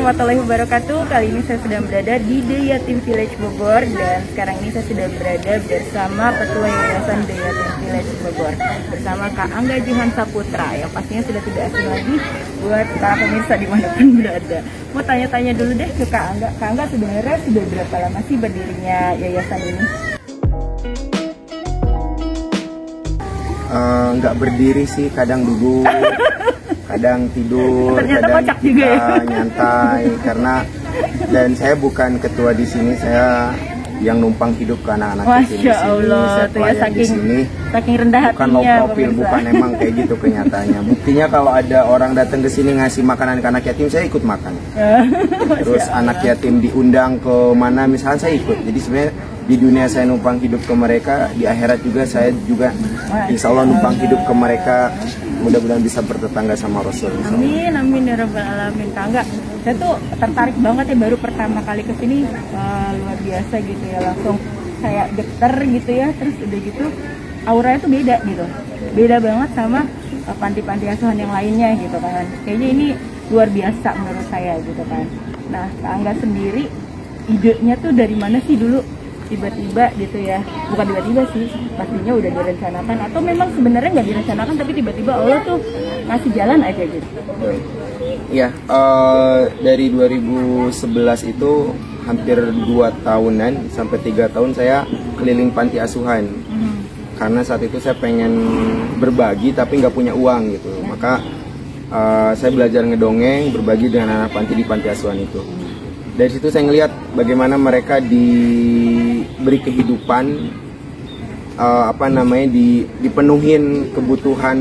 warahmatullahi wabarakatuh. Kali ini saya sedang berada di The Yatim Village Bogor. Dan sekarang ini saya sudah berada bersama Ketua Yayasan The Yatim Village Bogor, bersama Kak Angga Jihan Saputra, yang pastinya sudah tidak asing lagi buat para pemirsa dimanapun berada. Mau tanya-tanya dulu deh ke Kak Angga. Kak Angga sebenarnya sudah berapa lama sih berdirinya yayasan ini? Nggak berdiri sih, kadang duduk, kadang tidur, Ternyata kadang kocak juga ya? nyantai. Karena dan saya bukan ketua di sini, saya yang numpang hidup ke anak-anak yatim di Masya sini. Allah, Saya tuh ya, pelayan di sini. saking rendah Bukan low hatinya profile, pemirsa. bukan, emang kayak gitu kenyataannya. Buktinya kalau ada orang datang ke sini ngasih makanan ke anak yatim, saya ikut makan. Terus anak yatim diundang ke mana misalnya, saya ikut. Jadi sebenarnya di dunia saya numpang hidup ke mereka, di akhirat juga saya juga insya Allah numpang hidup ke mereka. Mudah-mudahan bisa bertetangga sama Rasul. Amin, amin ya rabbal alamin. Kak Angga, saya tuh tertarik banget ya, baru pertama kali kesini, luar biasa gitu ya, langsung kayak geter gitu ya. Terus udah gitu auranya tuh beda gitu, beda banget sama panti-panti asuhan yang lainnya gitu kan. Kayaknya ini luar biasa menurut saya gitu kan. Nah, Kak Angga sendiri idenya tuh dari mana sih dulu tiba-tiba gitu ya? Bukan tiba-tiba sih, pastinya udah direncanakan, atau memang sebenarnya nggak direncanakan tapi tiba-tiba Allah tuh ngasih jalan aja gitu. Iya, dari 2011 itu hampir 2 tahunan sampai 3 tahun saya keliling panti asuhan. Karena saat itu saya pengen berbagi tapi nggak punya uang gitu. Maka saya belajar ngedongeng, berbagi dengan anak panti di panti asuhan itu. Dari situ saya ngelihat bagaimana mereka diberi kehidupan, dipenuhin kebutuhan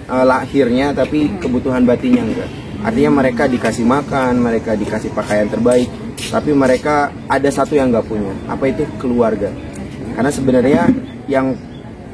lahirnya, tapi kebutuhan batinnya enggak. Artinya mereka dikasih makan, mereka dikasih pakaian terbaik, tapi mereka ada satu yang nggak punya. Apa itu? Keluarga. Karena sebenarnya yang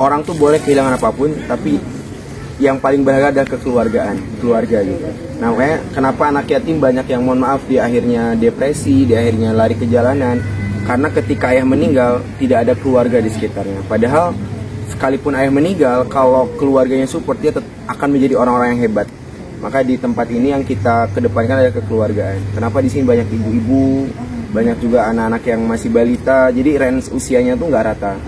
orang tuh boleh kehilangan apapun, tapi yang paling berharga adalah keluarga gitu. Nah, makanya kenapa anak yatim banyak yang mohon maaf di akhirnya depresi, di akhirnya lari ke jalanan, karena ketika ayah meninggal tidak ada keluarga di sekitarnya. Padahal sekalipun ayah meninggal, kalau keluarganya support, dia akan menjadi orang-orang yang hebat. Maka di tempat ini yang kita kedepankan adalah kekeluargaan. Kenapa di sini banyak ibu-ibu, banyak juga anak-anak yang masih balita, jadi range usianya tuh nggak rata.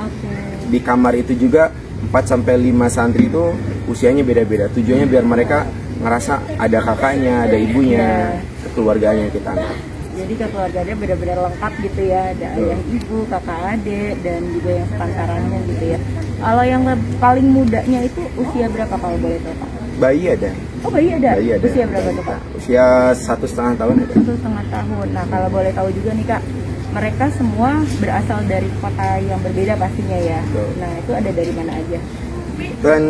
Di kamar itu juga 4-5 santri itu usianya beda-beda. Tujuannya biar mereka ngerasa ada kakaknya, ada ibunya, kekeluarganya yang kita angkat. Jadi kekeluarganya benar-benar lengkap gitu ya, ada ayah, ibu, kakak, adik, dan juga yang sepantarannya gitu ya. Kalau yang paling mudanya itu usia berapa kalau boleh tahu Pak? Bayi ada. Oh, bayi ada? Bayi ada. Usia berapa tuh Pak? Usia 1,5 tahun ada. 1,5 tahun. Nah, kalau boleh tahu juga nih Kak, mereka semua berasal dari kota yang berbeda pastinya ya. Betul. Nah, itu ada dari mana aja? Dan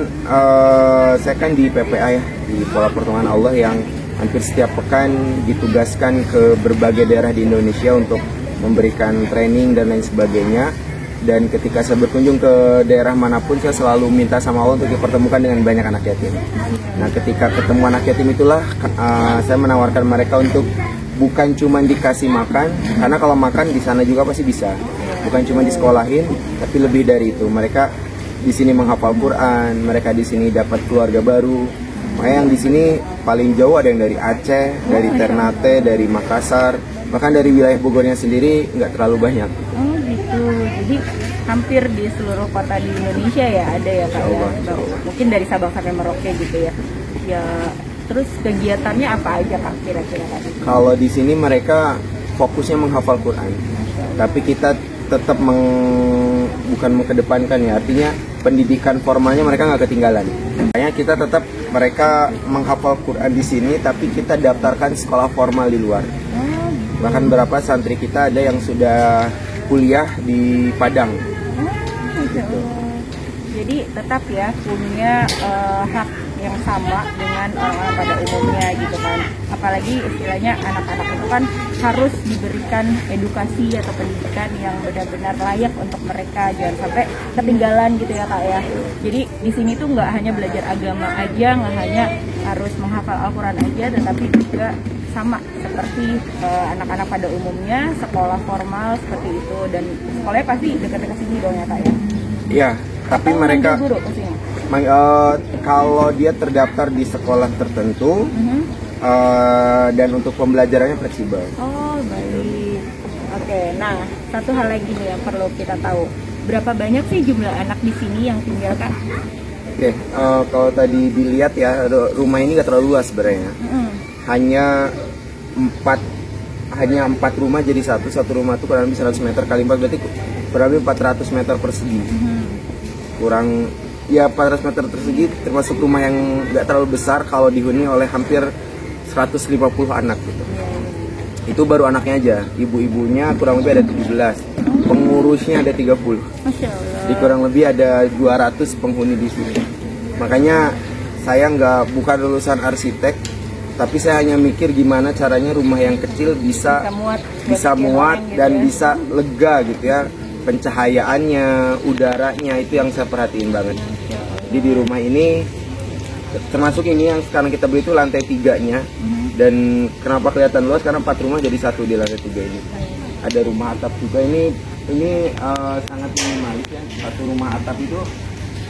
saya kan di PPA ya, di Pola Pertolongan Allah, yang hampir setiap pekan ditugaskan ke berbagai daerah di Indonesia untuk memberikan training dan lain sebagainya. Dan ketika saya berkunjung ke daerah manapun, saya selalu minta sama Allah untuk dipertemukan dengan banyak anak yatim. Nah, ketika ketemu anak yatim itulah saya menawarkan mereka untuk bukan cuma dikasih makan, karena kalau makan di sana juga pasti bisa. Bukan cuma disekolahin, tapi lebih dari itu. Mereka di sini menghafal Quran, mereka di sini dapat keluarga baru. Makanya yang di sini paling jauh ada yang dari Aceh, dari Ternate, dari Makassar, bahkan dari wilayah Bogornya sendiri nggak terlalu banyak. Oh gitu, jadi hampir di seluruh kota di Indonesia ya ada ya Kak ya? Mungkin dari Sabang sampai Merauke gitu ya. Ya, terus kegiatannya apa aja Kak kira-kira tadi? Kalau di sini mereka fokusnya menghafal Quran, tapi kita tetap bukan mengedepankan ya, artinya pendidikan formalnya mereka nggak ketinggalan. Makanya kita tetap mereka menghafal Quran di sini, tapi kita daftarkan sekolah formal di luar. Bahkan berapa santri kita ada yang sudah kuliah di Padang. Jadi tetap ya punya hak yang sama dengan orang-orang pada umumnya gitu kan. Apalagi istilahnya anak-anak itu kan harus diberikan edukasi atau pendidikan yang benar-benar layak untuk mereka, jangan sampai ketinggalan gitu ya Kak ya. Jadi di sini tuh nggak hanya belajar agama aja, nggak hanya harus menghafal Al-Quran aja, tetapi juga sama seperti anak-anak pada umumnya, sekolah formal seperti itu, dan sekolahnya pasti dekat-dekat sini dong ya Kak ya. Iya, tapi atau mereka guru ke sini? kalau dia terdaftar di sekolah tertentu, dan untuk pembelajarannya fleksibel. Oh, baik. Oke, nah satu hal lagi nih yang perlu kita tahu. Berapa banyak sih jumlah anak di sini yang tinggal, Kak? Oke, kalau tadi dilihat ya, rumah ini nggak terlalu luas sebenarnya. Hanya 4 rumah jadi satu rumah itu kurang lebih 100 meter kali 4, berarti kurang lebih 400 meter persegi. Kurang ya 400 meter persegi, termasuk rumah yang nggak terlalu besar kalau dihuni oleh hampir 150 anak gitu. Itu baru anaknya aja, ibu-ibunya kurang lebih ada 17, pengurusnya ada 30. Masya Allah. Jadi kurang lebih ada 200 penghuni di sini. Makanya saya bukan lulusan arsitek, tapi saya hanya mikir gimana caranya rumah yang kecil bisa muat dan gitu ya. bisa lega gitu ya. Pencahayaannya, udaranya itu yang saya perhatiin banget. Jadi di rumah ini, termasuk ini yang sekarang kita beli itu lantai 3-nya. Dan kenapa kelihatan luas? Karena 4 rumah jadi satu di lantai 3 ini. Ada rumah atap juga, ini sangat minimalis ya. Satu rumah atap itu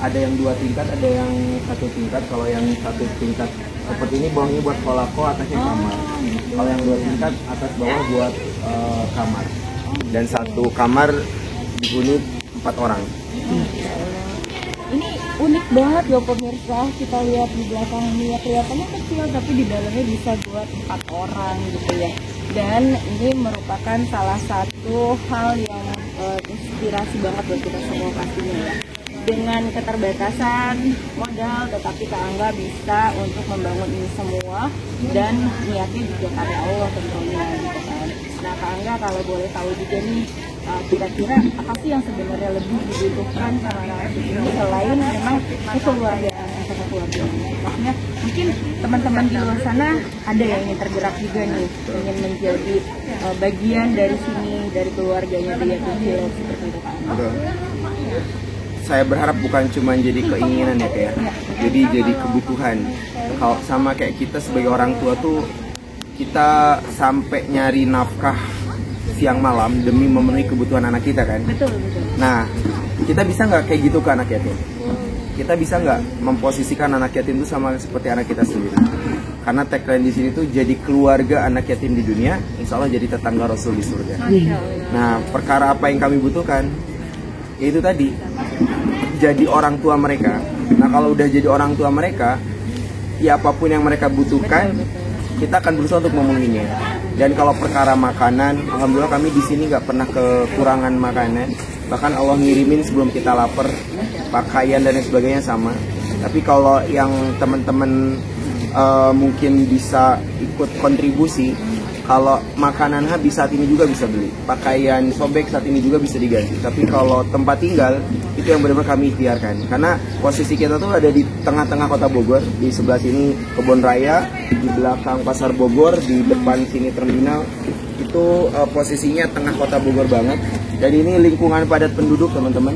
ada yang 2 tingkat, ada yang 1 tingkat. Kalau yang 1 tingkat seperti ini, bawahnya buat kolako, atasnya kamar. Kalau yang 2 tingkat, atas bawah buat kamar. Dan satu kamar dihuni 4 orang. Ini unik banget ya pemirsa, kita lihat di belakang ini ya, kelihatannya kecil tapi di dalamnya bisa buat 4 orang gitu ya. Dan ini merupakan salah satu hal yang inspirasi banget buat kita semua pastinya ya. Dengan keterbatasan modal, tetapi Kak Angga bisa untuk membangun ini semua, dan niatnya juga karya Allah tentunya gitu kan. Nah Kak Angga, kalau boleh tahu juga nih, kira-kira apa sih yang sebenarnya lebih dibutuhkan sama anak di sini selain memang kekeluargaan sama keluarga? Maksudnya mungkin teman-teman di luar sana ada yang ingin tergerak juga nih, ingin menjadi bagian dari sini, dari keluarganya dia kecil seperti itu Kak Angga. Saya berharap bukan cuma jadi keinginan ya kayak, jadi kebutuhan. Kalau sama kayak kita sebagai orang tua tuh, kita sampai nyari nafkah siang malam demi memenuhi kebutuhan anak kita kan. Betul. Nah, kita bisa nggak kayak gitu ke anak yatim? Kita bisa nggak memposisikan anak yatim itu sama seperti anak kita sendiri? Karena tagline di sini tuh, jadi keluarga anak yatim di dunia, insya Allah jadi tetangga Rasul di surga. Nah, perkara apa yang kami butuhkan? Yaitu tadi, jadi orang tua mereka. Nah, kalau udah jadi orang tua mereka, ya apapun yang mereka butuhkan, kita akan berusaha untuk memenuhinya. Dan kalau perkara makanan, alhamdulillah kami di sini nggak pernah kekurangan makanan. Bahkan Allah ngirimin sebelum kita lapar, pakaian dan lain sebagainya sama. Tapi kalau yang teman-teman mungkin bisa ikut kontribusi, kalau makanan habis saat ini juga bisa beli, pakaian sobek saat ini juga bisa diganti. Tapi kalau tempat tinggal, itu yang benar-benar kami ikhtiarkan. Karena posisi kita tuh ada di tengah-tengah kota Bogor. Di sebelah sini Kebon Raya, di belakang Pasar Bogor, di depan sini terminal. Itu posisinya tengah kota Bogor banget. Dan ini lingkungan padat penduduk teman-teman.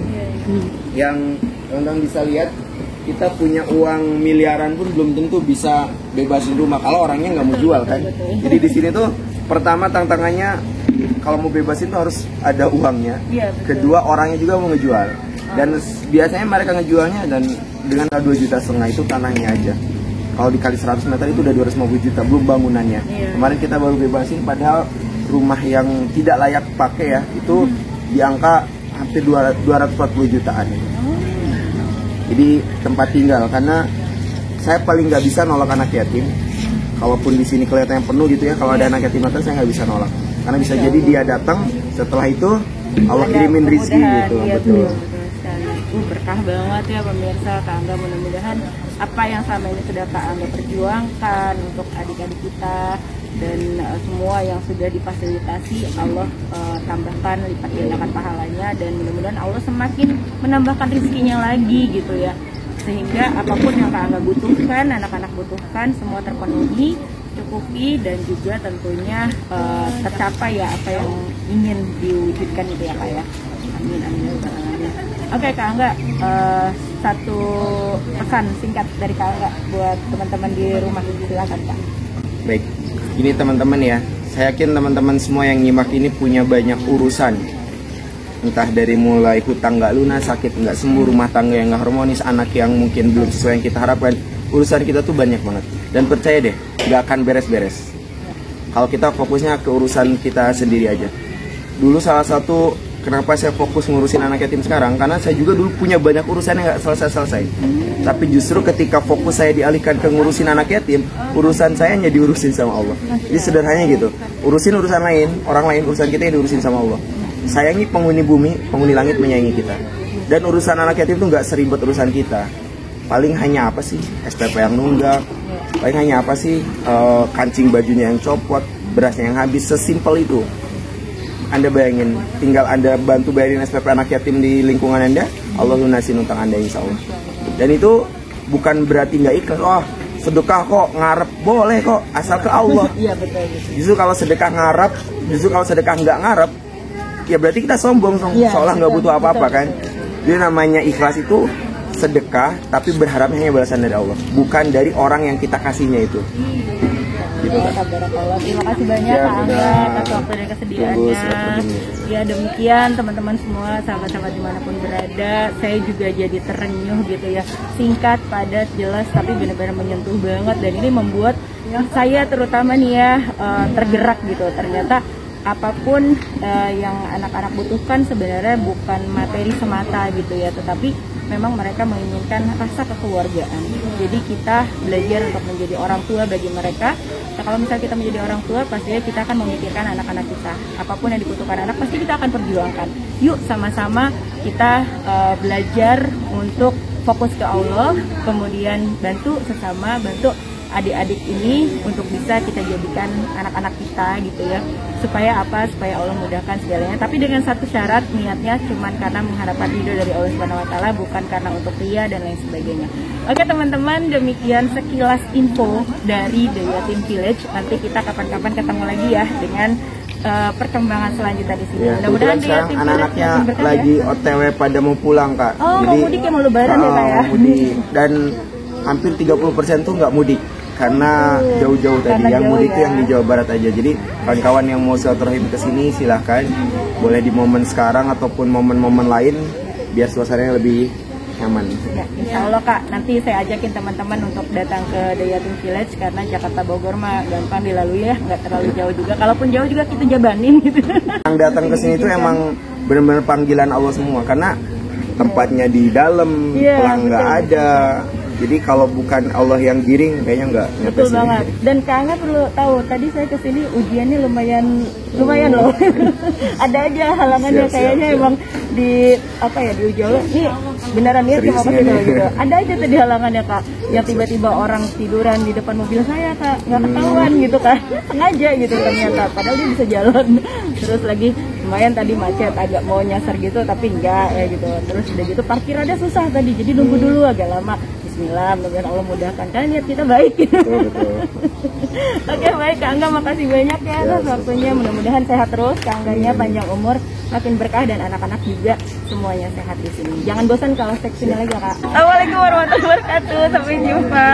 Yang teman-teman bisa lihat, kita punya uang miliaran pun belum tentu bisa bebasin rumah kalau orangnya nggak mau jual kan. Jadi di sini tuh pertama tantangannya, kalau mau bebasin tuh harus ada uangnya. Kedua, orangnya juga mau ngejual. Dan biasanya mereka ngejualnya dan dengan 2,5 juta itu tanahnya aja. Kalau dikali 100 meter itu udah 250 juta, belum bangunannya. Kemarin kita baru bebasin, padahal rumah yang tidak layak pakai ya, itu di angka hampir 240 jutaan. Jadi tempat tinggal, karena saya paling nggak bisa nolak anak yatim. Kalaupun di sini kelihatannya penuh gitu ya, kalau ada anak yatim datang saya nggak bisa nolak. Karena bisa jadi dia datang, setelah itu Allah kirimin rizki gitu. Betul. Berkah banget ya pemirsa Kak Angga, mudah-mudahan apa yang selama ini sudah Kak Angga perjuangkan untuk adik-adik kita dan semua yang sudah difasilitasi, Allah tambahkan, lipat gandakan pahalanya, dan mudah-mudahan Allah semakin menambahkan rezekinya lagi gitu ya, sehingga apapun yang Kak Angga butuhkan, anak-anak butuhkan, semua terpenuhi, cukupi, dan juga tentunya tercapai ya apa yang ingin diwujudkan gitu ya Kak ya. Amin, amin. Oke Kak Angga, satu pesan singkat dari Kak Angga buat teman-teman di rumah, silakan Kak. Baik, ini teman-teman ya, saya yakin teman-teman semua yang nyimak ini punya banyak urusan. Entah dari mulai hutang nggak lunas, sakit nggak sembuh, rumah tangga yang nggak harmonis, anak yang mungkin belum sesuai yang kita harapkan. Urusan kita tuh banyak banget. Dan percaya deh, nggak akan beres-beres. Kalau kita fokusnya ke urusan kita sendiri aja. Dulu salah satu kenapa saya fokus ngurusin anak yatim sekarang, karena saya juga dulu punya banyak urusan yang nggak selesai-selesai. Tapi justru ketika fokus saya dialihkan ke ngurusin anak yatim, urusan saya hanya diurusin sama Allah. Jadi sederhananya gitu, urusin urusan lain, orang lain, urusan kita yang diurusin sama Allah. Sayangi penghuni bumi, penghuni langit menyayangi kita. Dan urusan anak yatim itu nggak seribet urusan kita. Paling hanya apa sih, SPP yang nunggak, paling hanya apa sih, kancing bajunya yang copot, berasnya yang habis, sesimpel itu. Anda bayangin, tinggal Anda bantu bayarin SPP anak yatim di lingkungan Anda, Allah lunasin utang Anda insya Allah. Dan itu bukan berarti nggak ikhlas. Oh, sedekah kok ngarep, boleh kok, asal ke Allah. Iya betul. Justru kalau sedekah ngarep, justru kalau sedekah nggak ngarep, ya berarti kita sombong, seolah nggak butuh apa-apa kan. Jadi namanya ikhlas itu sedekah, tapi berharapnya hanya balasan dari Allah, bukan dari orang yang kita kasihnya itu. Gitu, Terima kasih banyak Kak Angga atas waktu dan kesediaannya. Ya demikian teman-teman semua, sahabat-sahabat dimanapun berada, saya juga jadi terenyuh gitu ya. Singkat, padat, jelas, tapi benar-benar menyentuh banget. Dan ini membuat saya terutama nih ya tergerak gitu. Ternyata apapun yang anak-anak butuhkan sebenarnya bukan materi semata gitu ya, tetapi memang mereka menginginkan rasa kekeluargaan. Jadi kita belajar untuk menjadi orang tua bagi mereka. Nah, kalau misalnya kita menjadi orang tua, pastinya kita akan memikirkan anak-anak kita. Apapun yang dibutuhkan anak, pasti kita akan perjuangkan. Yuk sama-sama kita belajar untuk fokus ke Allah, kemudian bantu sesama, bantu adik-adik ini untuk bisa kita jadikan anak-anak kita gitu ya, supaya apa, supaya Allah mudahkan segalanya, tapi dengan satu syarat, niatnya cuman karena mengharapkan ridho dari Allah Subhanahu Wa Taala, bukan karena untuk ria dan lain sebagainya. Oke teman-teman, demikian sekilas info dari The Yatim Village. Nanti kita kapan-kapan ketemu lagi ya dengan perkembangan selanjutnya di sini. Ya, mudah-mudahan sekarang anak-anaknya lagi OTW pada mau pulang Kak. Oh, jadi mau mudik ya, mau lebaran ya Kak ya? Mudik, dan hampir 30% tuh nggak mudik karena jauh-jauh tadi. Yang mudik itu yang di Jawa Barat aja. Jadi kawan-kawan yang mau silaturahim ke sini silahkan, boleh di momen sekarang ataupun momen-momen lain biar suasananya lebih nyaman. Ya, insya Allah Kak, nanti saya ajakin teman-teman untuk datang ke The Yatim Village, karena Jakarta Bogor mah gampang dilalui ya, nggak terlalu jauh juga. Kalaupun jauh juga kita jabanin gitu. Yang datang ke sini itu emang benar-benar panggilan Allah semua, karena tempatnya di dalam, pulang nggak ada. Jadi kalau bukan Allah yang giring, kayaknya nggak nyampe Betul sini. banget. Dan Kak Angga perlu tahu, tadi saya kesini ujiannya lumayan loh. Ada aja halangannya, kayaknya emang di apa ya, di ujian ini beneran niat sama apa gitu. Ada aja tadi halangannya Kak, yang tiba-tiba orang tiduran di depan mobil saya Kak, nggak ketahuan gitu kan, sengaja gitu ternyata, padahal dia bisa jalan. Terus lagi lumayan tadi macet, agak mau nyasar gitu tapi enggak ya gitu. Terus udah gitu parkirannya susah tadi, jadi nunggu dulu agak lama. Bismillah, mudah-mudahan Allah mudahkan, kan niat kita baik. Betul. Oke baik Kak Angga, makasih banyak ya atas waktunya. Mudah-mudahan sehat terus Kak Angganya, panjang umur, makin berkah, dan anak-anak juga semuanya sehat di sini. Jangan bosan kalau cek sini lagi ya Kak. Assalamualaikum warahmatullahi wabarakatuh, sampai jumpa.